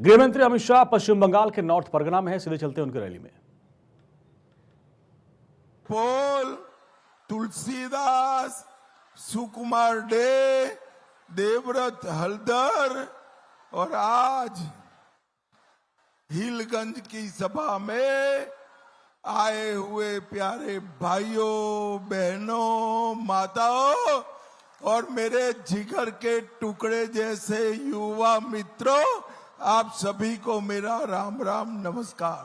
गृहमंत्री अमित शाह पश्चिम बंगाल के नॉर्थ परगना में है। सीधे चलते हैं उनकी रैली में। पोल, तुलसीदास, सुकुमार डे, देवव्रत हल्दर और आज हिलगंज की सभा में आए हुए प्यारे भाइयों, बहनों, माताओं और मेरे जिगर के टुकड़े जैसे युवा मित्रों, आप सभी को मेरा राम राम नमस्कार।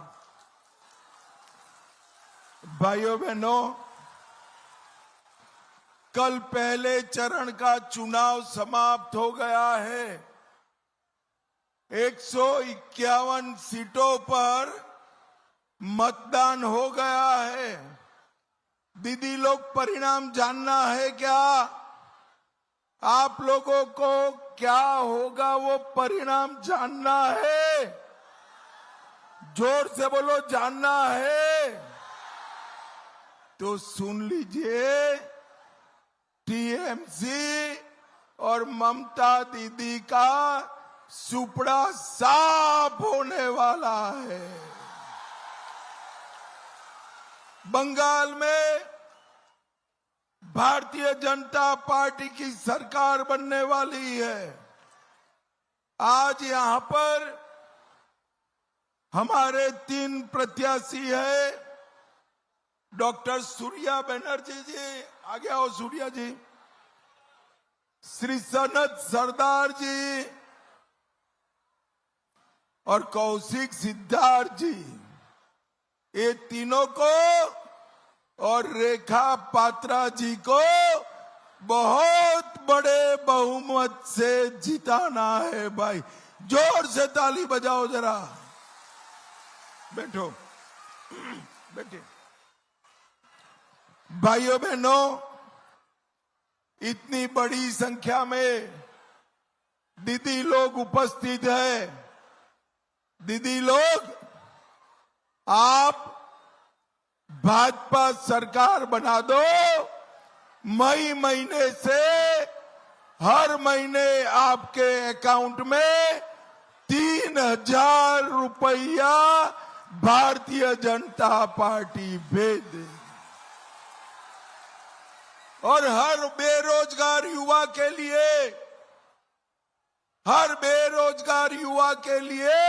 भाइयों बहनों, कल पहले चरण का चुनाव समाप्त हो गया है। 151 सीटों पर मतदान हो गया है। दीदी लोग, परिणाम जानना है क्या? आप लोगों को क्या होगा वो परिणाम जानना है? जोर से बोलो, जानना है? तो सुन लीजिए, टीएमसी और ममता दीदी का सुपड़ा साफ होने वाला है। बंगाल में भारतीय जनता पार्टी की सरकार बनने वाली है। आज यहां पर हमारे 3 प्रत्याशी है। डॉक्टर सूर्या बनर्जी जी, आगे आओ सूर्या जी, श्री सनत सरदार जी और कौशिक सिद्धार्थ जी। ये तीनों को और रेखा पात्रा जी को बहुत बड़े बहुमत से जिताना है भाई। जोर से ताली बजाओ जरा। बैठो, बैठे। भाइयों बहनों, इतनी बड़ी संख्या में दीदी लोग उपस्थित है। दीदी लोग, आप भाजपा सरकार बना दो। मई महीने से हर महीने आपके अकाउंट में 3,000 रुपया भारतीय जनता पार्टी भेज दे। और हर बेरोजगार युवा के लिए, हर बेरोजगार युवा के लिए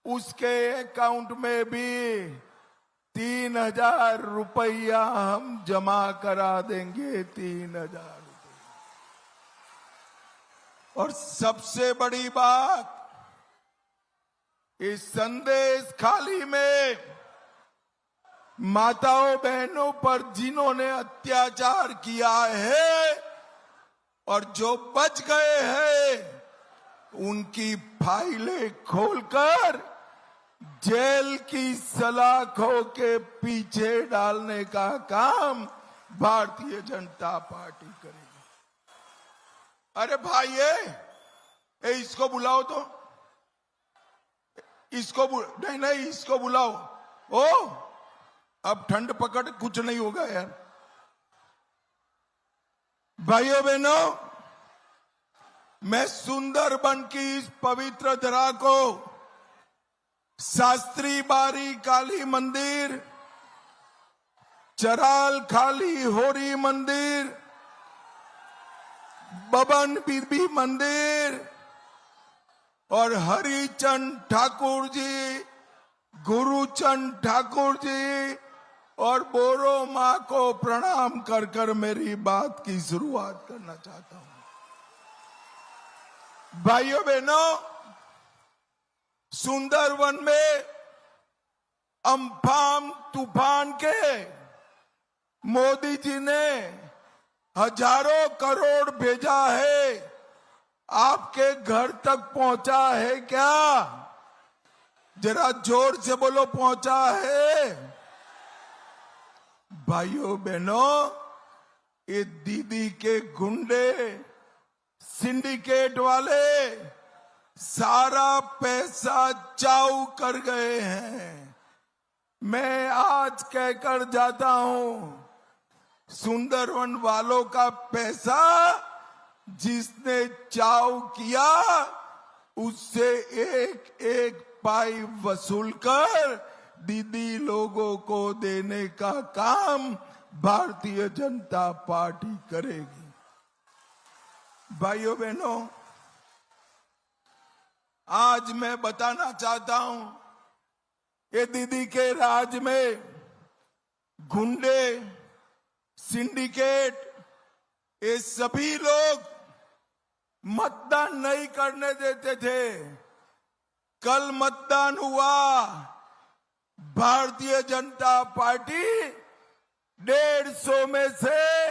उसके अकाउंट में भी 3,000 रुपया हम जमा करा देंगे। 3,000 रुपया। और सबसे बड़ी बात, इस संदेश खाली में माताओं बहनों पर जिन्होंने अत्याचार किया है और जो बच गए हैं, उनकी फाइलें खोलकर जेल की सलाखों के पीछे डालने का काम भारतीय जनता पार्टी करेगी। अरे भाई, ये इसको बुलाओ तो, इसको नहीं, इसको बुलाओ। ओ, अब ठंड पकड़, कुछ नहीं होगा यार। भाइयों बहनों, मैं सुंदरबन की इस पवित्र धरा को शास्त्री बारी काली मंदिर, चराल खाली होरी मंदिर, बबन बीबी मंदिर और हरिचंद ठाकुर जी, गुरुचंद ठाकुर जी और बोरो मां को प्रणाम कर कर मेरी बात की शुरुआत करना चाहता हूं। भाइयों बहनों, सुंदरवन में अम्फान तूफान के मोदी जी ने हजारों करोड़ भेजा है। आपके घर तक पहुंचा है क्या? जरा जोर से बोलो, पहुंचा है? भाइयों बहनों, ये दीदी के गुंडे, सिंडिकेट वाले सारा पैसा चाऊ कर गए हैं। मैं आज कहकर जाता हूं, सुंदरवन वालों का पैसा जिसने चाव किया उससे एक एक पाई वसूल कर दीदी लोगों को देने का काम भारतीय जनता पार्टी करेगी। भाइयों बहनों, आज मैं बताना चाहता हूं, ये दीदी के राज में गुंडे, सिंडिकेट, ये सभी लोग मतदान नहीं करने देते थे। कल मतदान हुआ, भारतीय जनता पार्टी 150 में से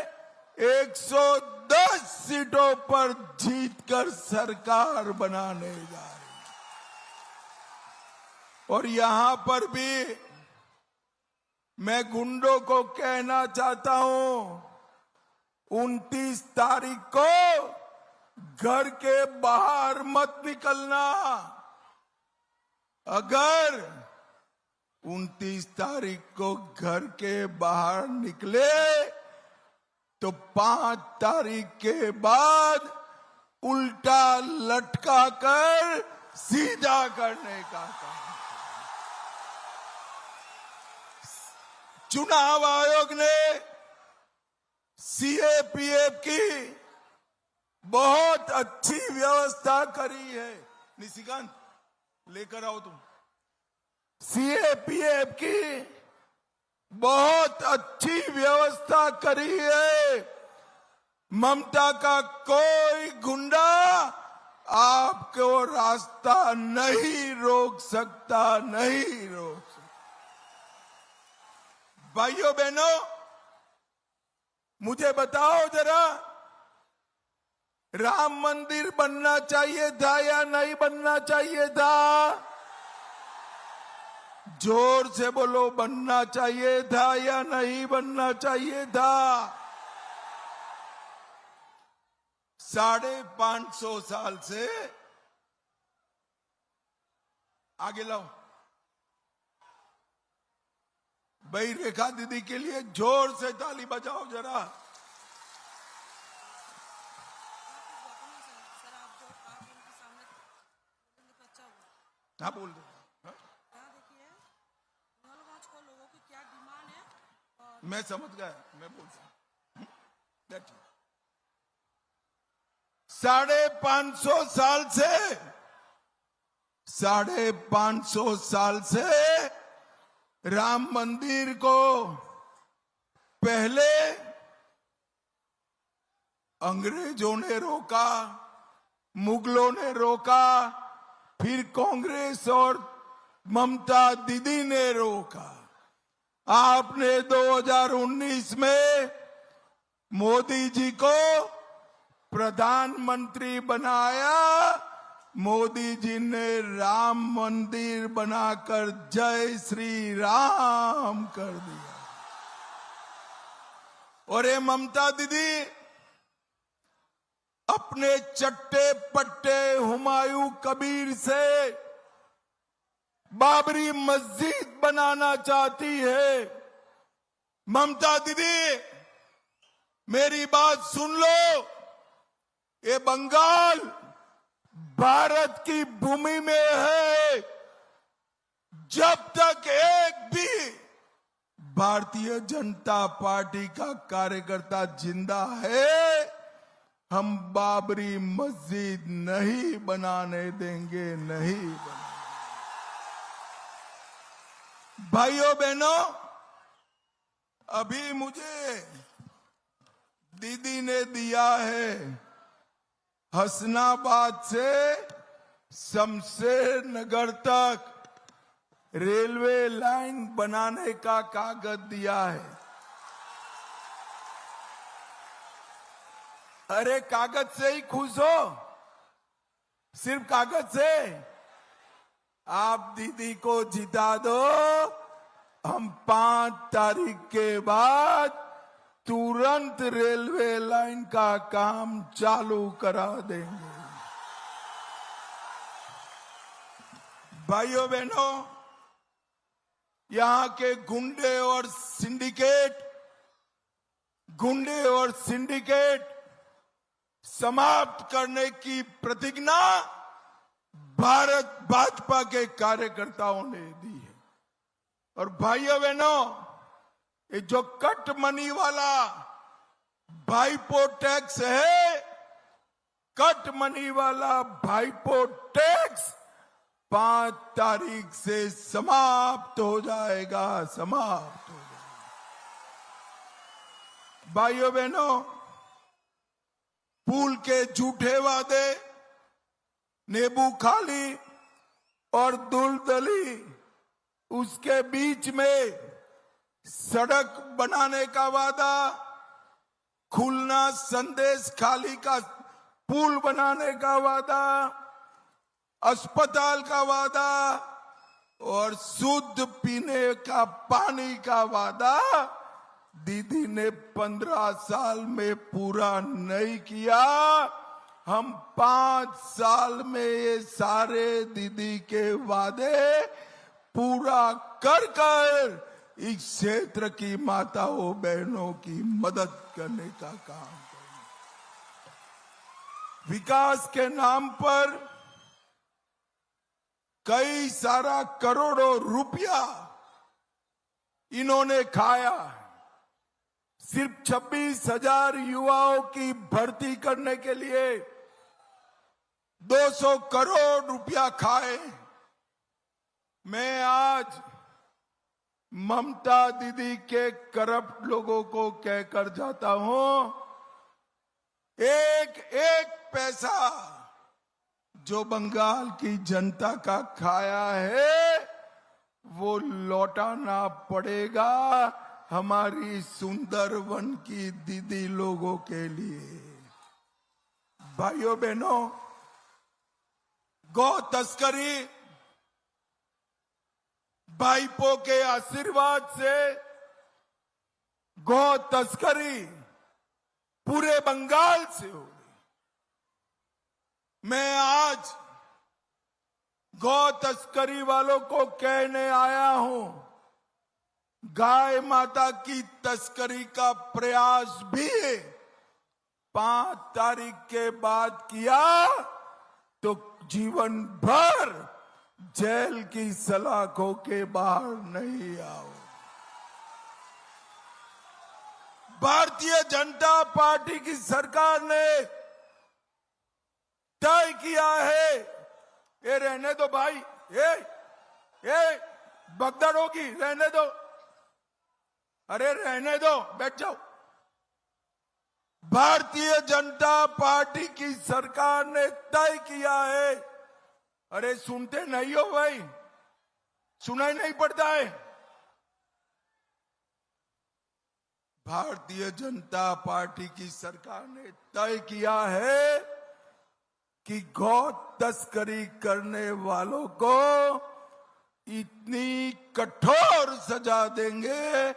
110 सीटों पर जीतकर सरकार बनाने जा रही है। और यहां पर भी मैं गुंडों को कहना चाहता हूं, 29 तारीख को घर के बाहर मत निकलना। अगर 29 तारीख को घर के बाहर निकले तो 5 तारीख के बाद उल्टा लटका कर सीधा करने का काम। चुनाव आयोग ने सीएपीएफ की बहुत अच्छी व्यवस्था करी है। निशिकांत लेकर आओ तुम। सीएपीएफ की बहुत अच्छी व्यवस्था करी है। ममता का कोई गुंडा आपको रास्ता नहीं रोक सकता, नहीं रोक सकता। भाइयों बहनों, मुझे बताओ जरा, राम मंदिर बनना चाहिए था या नहीं बनना चाहिए था? जोर से बोलो, बनना चाहिए था या नहीं बनना चाहिए था? 550 साल से आगे लाओ भाई। रेखा दीदी के लिए जोर से ताली बजाओ जरा। हाँ बोल दो। मैं समझ गया, मैं बोल सकता। 550 साल से राम मंदिर को पहले अंग्रेजों ने रोका, मुगलों ने रोका, फिर कांग्रेस और ममता दीदी ने रोका। आपने 2019 में मोदी जी को प्रधानमंत्री बनाया। मोदी जी ने राम मंदिर बनाकर जय श्री राम कर दिया। और ये ममता दीदी अपने चट्टे पट्टे हुमायूं कबीर से बाबरी मस्जिद बनाना चाहती है। ममता दीदी, मेरी बात सुन लो, ये बंगाल भारत की भूमि में है। जब तक एक भी भारतीय जनता पार्टी का कार्यकर्ता जिंदा है, हम बाबरी मस्जिद नहीं बनाने देंगे, नहीं बनाने। भाइयों बहनों, अभी मुझे दीदी ने दिया है हसनाबाद से शमशेर नगर तक रेलवे लाइन बनाने का कागज दिया है। अरे कागज से ही खुश हो? सिर्फ कागज से? आप दीदी को जिता दो, हम 5 तारीख के बाद तुरंत रेलवे लाइन का काम चालू करा देंगे। भाइयों बहनों, यहां के गुंडे और सिंडिकेट समाप्त करने की प्रतिज्ञा भारत भाजपा के कार्यकर्ताओं ने दी है। और भाइयों बहनों, ये जो कट मनी वाला भाईपो टैक्स है, कट मनी वाला भाईपो टैक्स 5 तारीख से समाप्त हो जाएगा, समाप्त हो जाएगा। भाइयों बहनों, पुल के झूठे वादे, नींबू खाली और दुलदली, उसके बीच में सड़क बनाने का वादा, खुलना संदेश खाली का पुल बनाने का वादा, अस्पताल का वादा और शुद्ध पीने का पानी का वादा दीदी ने 15 साल में पूरा नहीं किया। हम 5 साल में ये सारे दीदी के वादे पूरा कर कर इस क्षेत्र की माताओं बहनों की मदद करने का काम करेंगे। विकास के नाम पर कई सारा करोड़ों रुपया इन्होंने खाया। सिर्फ 26,000 युवाओं की भर्ती करने के लिए 200 करोड़ रुपया खाए। मैं आज ममता दीदी के करप्ट लोगों को कहकर जाता हूं, एक एक पैसा जो बंगाल की जनता का खाया है वो लौटाना पड़ेगा हमारी सुंदरवन की दीदी लोगों के लिए। भाइयों बहनों, गौ तस्करी भाईपो के आशीर्वाद से गौ तस्करी पूरे बंगाल से हो गई। मैं आज गौ तस्करी वालों को कहने आया हूं, गाय माता की तस्करी का प्रयास भी 5 तारीख के बाद किया तो जीवन भर जेल की सलाखों के बाहर नहीं आओ। भारतीय जनता पार्टी की सरकार ने तय किया है, ये रहने दो भाई, ये भगदड़ होगी, रहने दो, अरे रहने दो, बैठ जाओ। भारतीय जनता पार्टी की सरकार ने तय किया है, अरे सुनते नहीं हो भाई, सुनाई नहीं पड़ता है। भारतीय जनता पार्टी की सरकार ने तय किया है कि गौ तस्करी करने वालों को इतनी कठोर सजा देंगे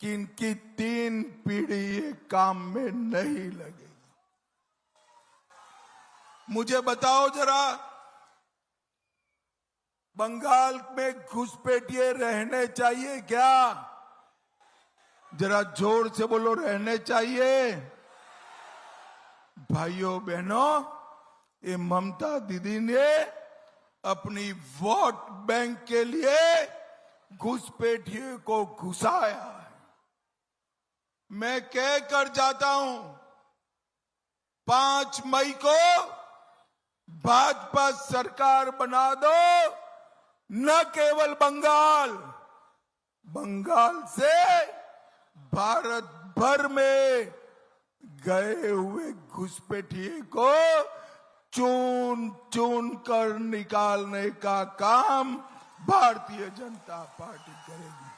कि इनकी 3 पीढ़ी ये काम में नहीं लगेगी। मुझे बताओ जरा, बंगाल में घुसपैठिए रहने चाहिए क्या? जरा जोर से बोलो, रहने चाहिए? भाइयों बहनों, ये ममता दीदी ने अपनी वोट बैंक के लिए घुसपैठियों को घुसाया है। मैं कह कर जाता हूं, 5 मई को भाजपा सरकार बना दो, न केवल बंगाल से भारत भर में गए हुए घुसपैठिए को चुन चुन कर निकालने का काम भारतीय जनता पार्टी करेगी।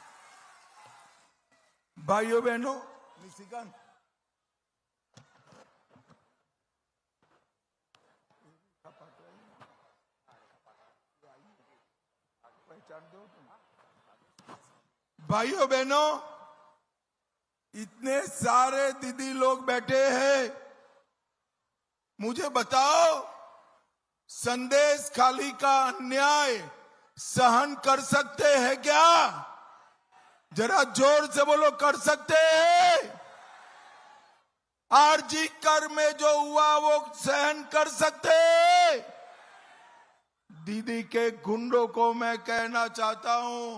भाइयों बहनों, निशिकांत पहचान दो तुम। भाइयों बहनों, इतने सारे दीदी लोग बैठे हैं, मुझे बताओ, संदेश खाली का अन्याय सहन कर सकते हैं क्या? जरा जोर से बोलो, कर सकते हैं? आरजी कर में जो हुआ वो सहन कर सकते हैं? दीदी के गुंडों को मैं कहना चाहता हूं,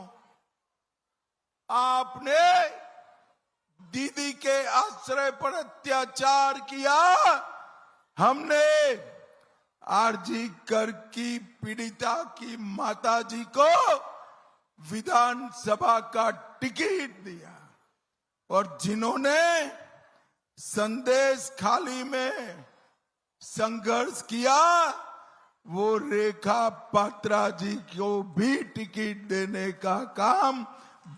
आपने दीदी के आश्रय पर अत्याचार किया। हमने आरजी कर की पीड़िता की माताजी को विधानसभा का टिकट दिया और जिन्होंने संदेश खाली में संघर्ष किया वो रेखा पात्रा जी को भी टिकट देने का काम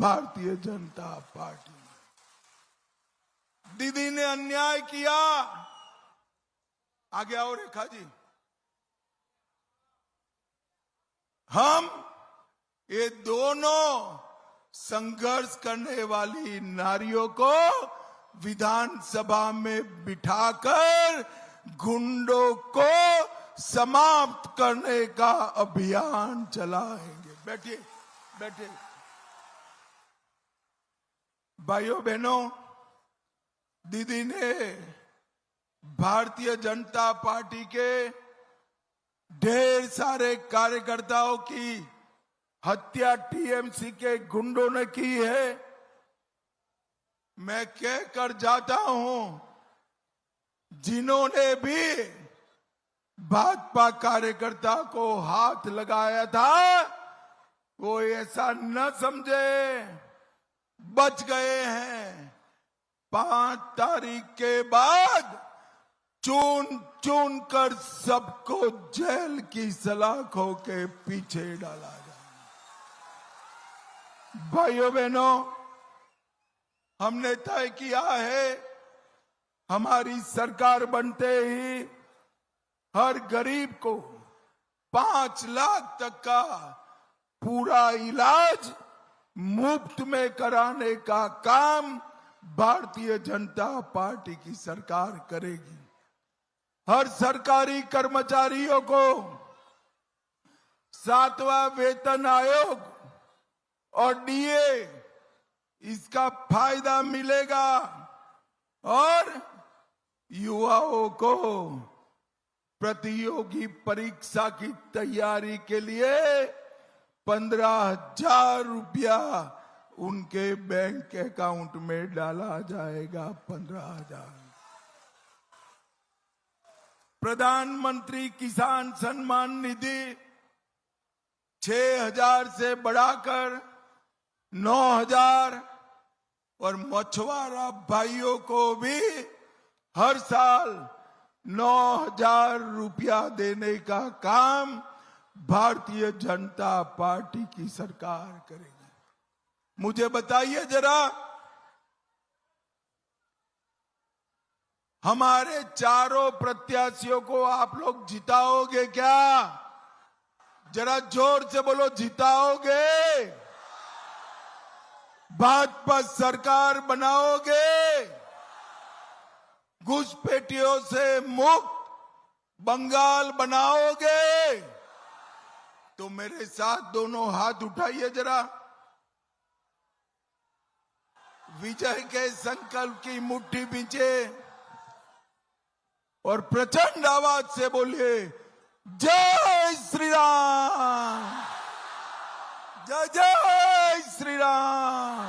भारतीय जनता पार्टी ने। दीदी ने अन्याय किया। आगे आओ रेखा जी। हम ये दोनों संघर्ष करने वाली नारियों को विधानसभा में बिठाकर गुंडों को समाप्त करने का अभियान चलाएंगे। बैठिए बैठिए। भाइयों बहनों, दीदी ने भारतीय जनता पार्टी के ढेर सारे कार्यकर्ताओं की हत्या टीएमसी के गुंडों ने की है। मैं कह कर जाता हूं, जिन्होंने भी भाजपा कार्यकर्ता को हाथ लगाया था वो ऐसा न समझे बच गए हैं। 5 तारीख के बाद चुन चुन कर सबको जेल की सलाखों के पीछे डाला जाए। भाइयों बहनों, हमने तय किया है हमारी सरकार बनते ही हर गरीब को 5 लाख तक का पूरा इलाज मुफ्त में कराने का काम भारतीय जनता पार्टी की सरकार करेगी। हर सरकारी कर्मचारियों को 7वां वेतन आयोग और डीए इसका फायदा मिलेगा और युवाओं को प्रतियोगी परीक्षा की तैयारी के लिए 15,000 रुपया उनके बैंक अकाउंट में डाला जाएगा। 15,000। प्रधानमंत्री किसान सम्मान निधि 6,000 से बढ़ाकर 9,000 और मछुआरा भाइयों को भी हर साल 9,000 रुपया देने का काम भारतीय जनता पार्टी की सरकार करेगी। मुझे बताइए जरा, हमारे चारों प्रत्याशियों को आप लोग जिताओगे क्या? जरा जोर से बोलो, जिताओगे? भाजपा सरकार बनाओगे? घुसपैठियों से मुक्त बंगाल बनाओगे? तो मेरे साथ दोनों हाथ उठाइए जरा। विजय के संकल्प की मुट्ठी पीछे और प्रचंड आवाज से बोलिए, जय श्री राम, जय जय श्री राम।